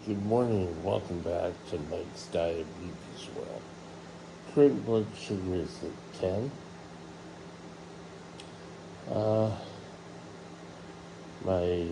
Good morning. Welcome back to Mike's Diabetes World. Current blood sugar is at 10. Uh, my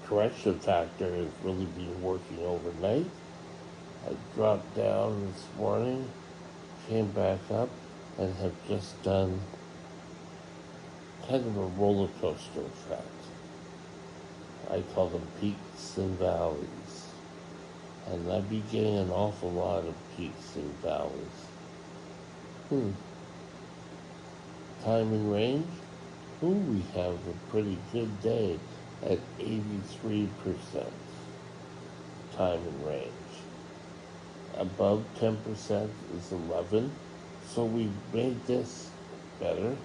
correction factor has really been working overnight. I dropped down this morning, came back up, and have just done kind of a roller coaster effect. I call them peaks and valleys. And I've been getting an awful lot of peaks and valleys. Time and range? We have a pretty good day at 83% time and range. Above 10% is 11, so we've made this better.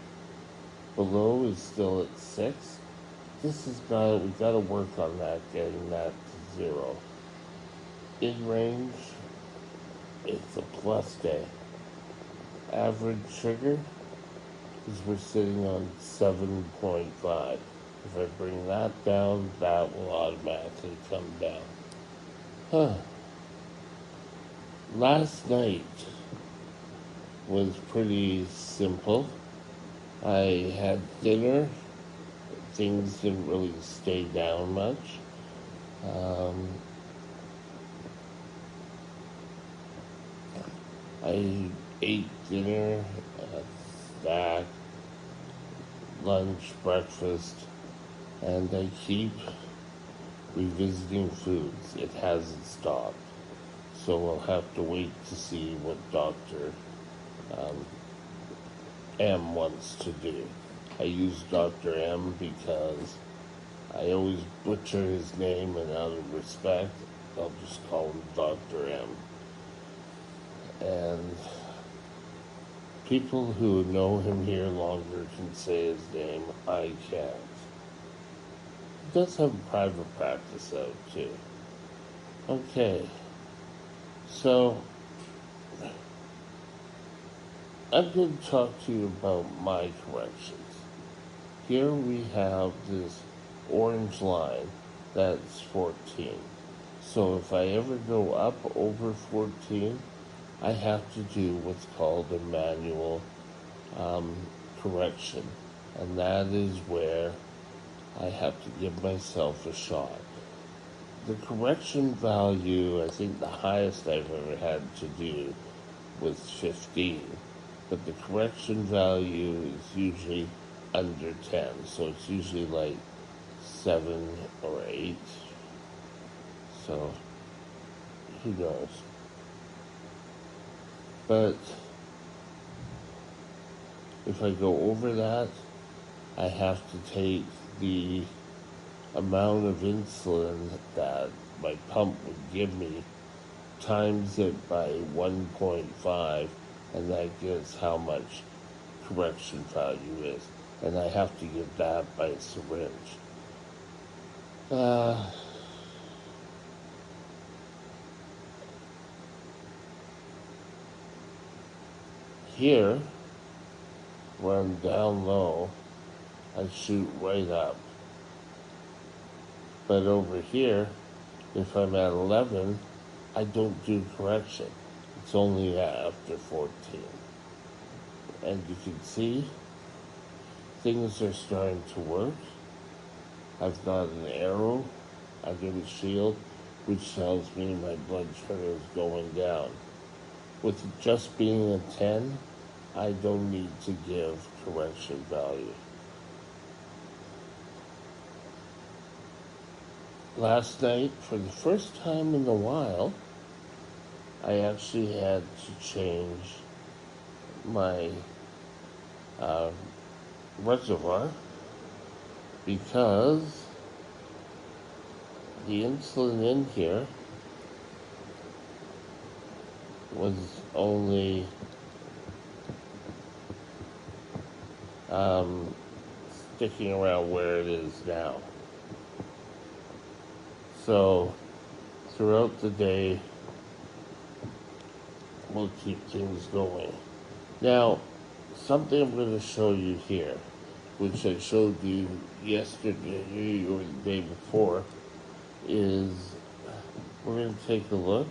Below is still at 6. We gotta work on that, getting that to 0. In range, it's a plus day. Average sugar is we're sitting on 7.5. If I bring that down, that will automatically come down. Last night was pretty simple. I had dinner. Things didn't really stay down much. I ate dinner, snack, lunch, breakfast, and I keep revisiting foods. It hasn't stopped. So we'll have to wait to see what Dr. M wants to do. I use Dr. M because I always butcher his name, and out of respect, I'll just call him Dr. M. And people who know him here longer can say his name. I can't. He does have a private practice out too. Okay. So, I'm going to talk to you about my corrections. Here we have this orange line that's 14. So if I ever go up over 14, I have to do what's called a manual correction. And that is where I have to give myself a shot. The correction value, I think the highest I've ever had to do was 15. But the correction value is usually under 10. So it's usually like 7 or 8. So who knows? But if I go over that, I have to take the amount of insulin that my pump would give me, times it by 1.5, and that gives how much correction value is. And I have to give that by syringe. Here, when I'm down low, I shoot right up. But over here, if I'm at 11, I don't do correction. It's only after 14. And you can see things are starting to work. I've got an arrow under the shield, which tells me my blood sugar is going down. With it just being a 10, I don't need to give correction value. Last night, for the first time in a while, I actually had to change my reservoir because the insulin in here was only sticking around where it is now. So throughout the day, we'll keep things going. Now, something I'm going to show you here, which I showed you yesterday or the day before, is we're going to take a look.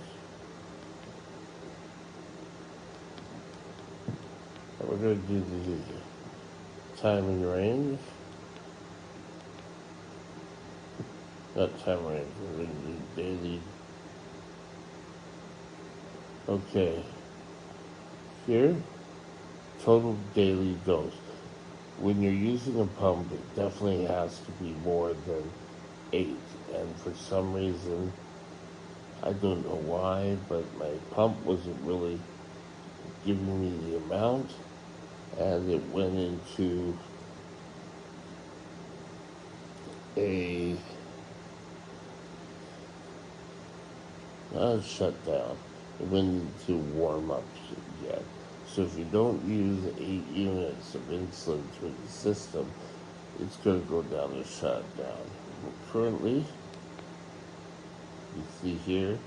And we're going to do the time and range. Not time range, we're going to do daily. Okay. Here, total daily dose. When you're using a pump, it definitely has to be more than 8. And for some reason, I don't know why, but my pump wasn't really giving me the amount, and it went into a shutdown. It went into warm-up yet. So if you don't use 8 units of insulin through the system, it's going to go down to shutdown. Currently, you see here,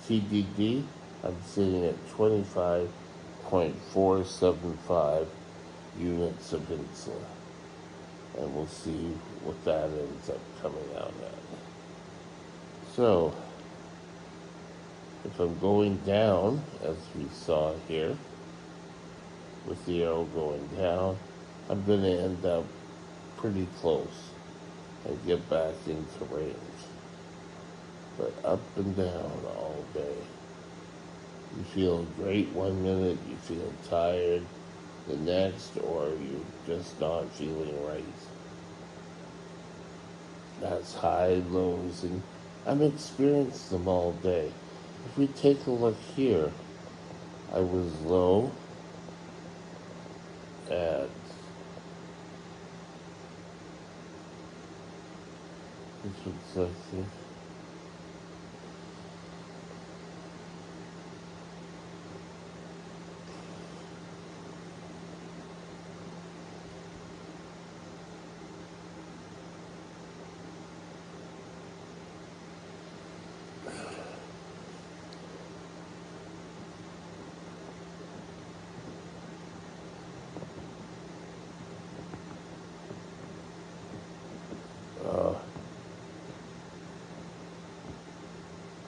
TDD, I'm sitting at 25.475 units of insulin. And we'll see what that ends up coming out at. So, if I'm going down, as we saw here, with the arrow going down, I'm going to end up pretty close and get back into range. But up and down all day. You feel great one minute, you feel tired the next, or you're just not feeling right. That's high, lows, and I've experienced them all day. If we take a look here, I was low at, this was, I think,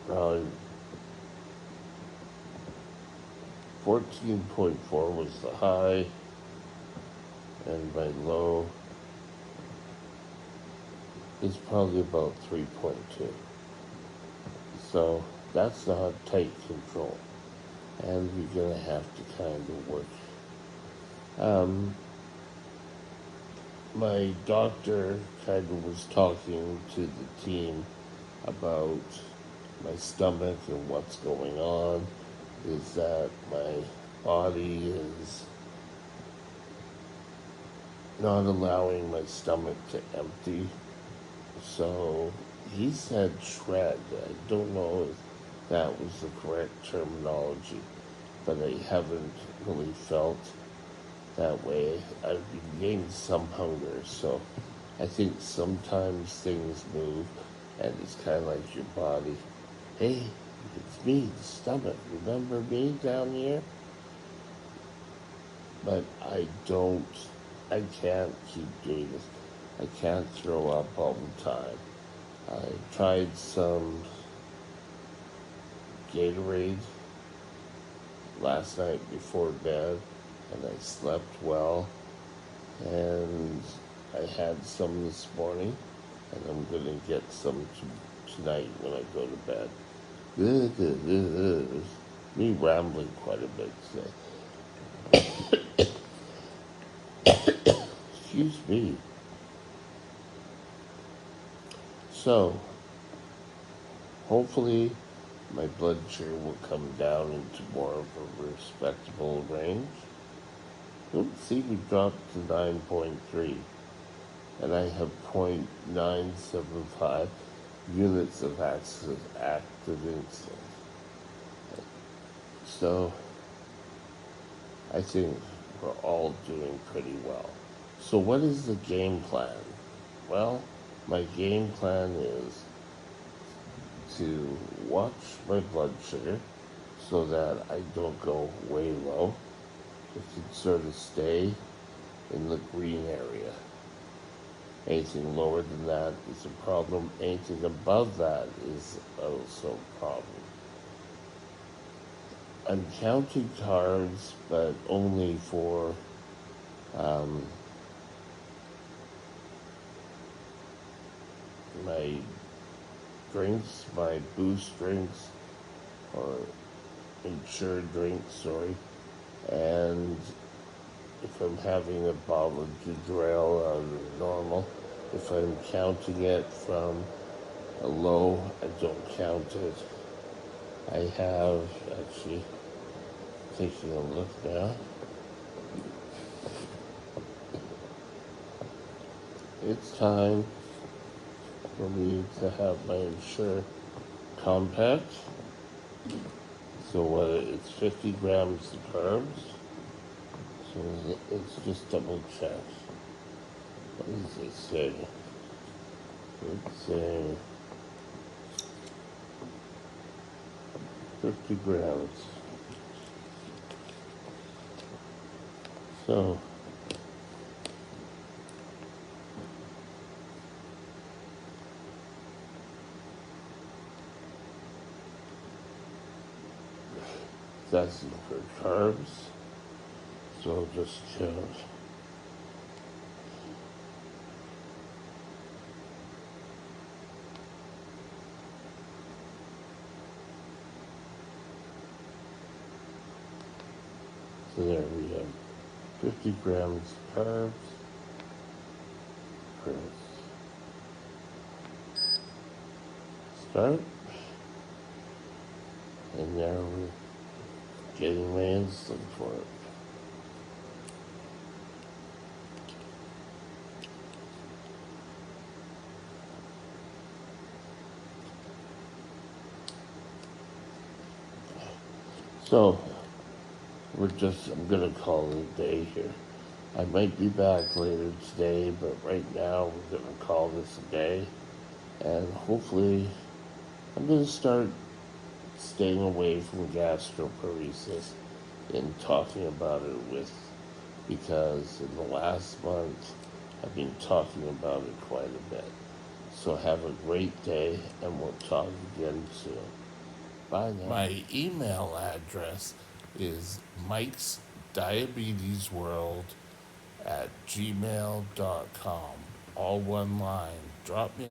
probably 14.4 was the high, and my low is probably about 3.2. So that's not tight control, and you're going to have to kind of work. My doctor kind of was talking to the team about my stomach and what's going on, is that my body is not allowing my stomach to empty. So he said shred. I don't know if that was the correct terminology, but I haven't really felt that way. I've been getting some hunger, so I think sometimes things move, and it's kind of like your body. Hey, it's me, the stomach. Remember me down here? But I can't keep doing this. I can't throw up all the time. I tried some Gatorade last night before bed, and I slept well, and I had some this morning, and I'm going to get some tonight when I go to bed. Me rambling quite a bit today. Excuse me. So, hopefully my blood sugar will come down into more of a respectable range. Let's see, we dropped to 9.3, and I have 0.975 units of active insulin. So, I think we're all doing pretty well. So what is the game plan? Well, my game plan is to watch my blood sugar so that I don't go way low. It can sort of stay in the green area. Anything lower than that is a problem. Anything above that is also a problem. I'm counting carbs, but only for um, my drinks, my boost drinks, or insured drinks, sorry. And if I'm having a bottle of ginger ale out of normal, if I'm counting it from a low, I don't count it. I have, actually, taking a look now. It's time for me to have my Ensure Compact. So whether it's 50 grams of carbs, so let's just double check. What does it say? It's saying 50 grams. So that's for carbs. So I'll just count. So there we have 50 grams carbs. Press start. And now we're getting my insulin for it. So I'm gonna call it a day here. I might be back later today, but right now we're gonna call this a day. And hopefully I'm gonna start staying away from gastroparesis and talking about it because in the last month I've been talking about it quite a bit. So have a great day and we'll talk again soon. Bye now. My email address is Mike's Diabetes World at gmail.com. All one line. Drop me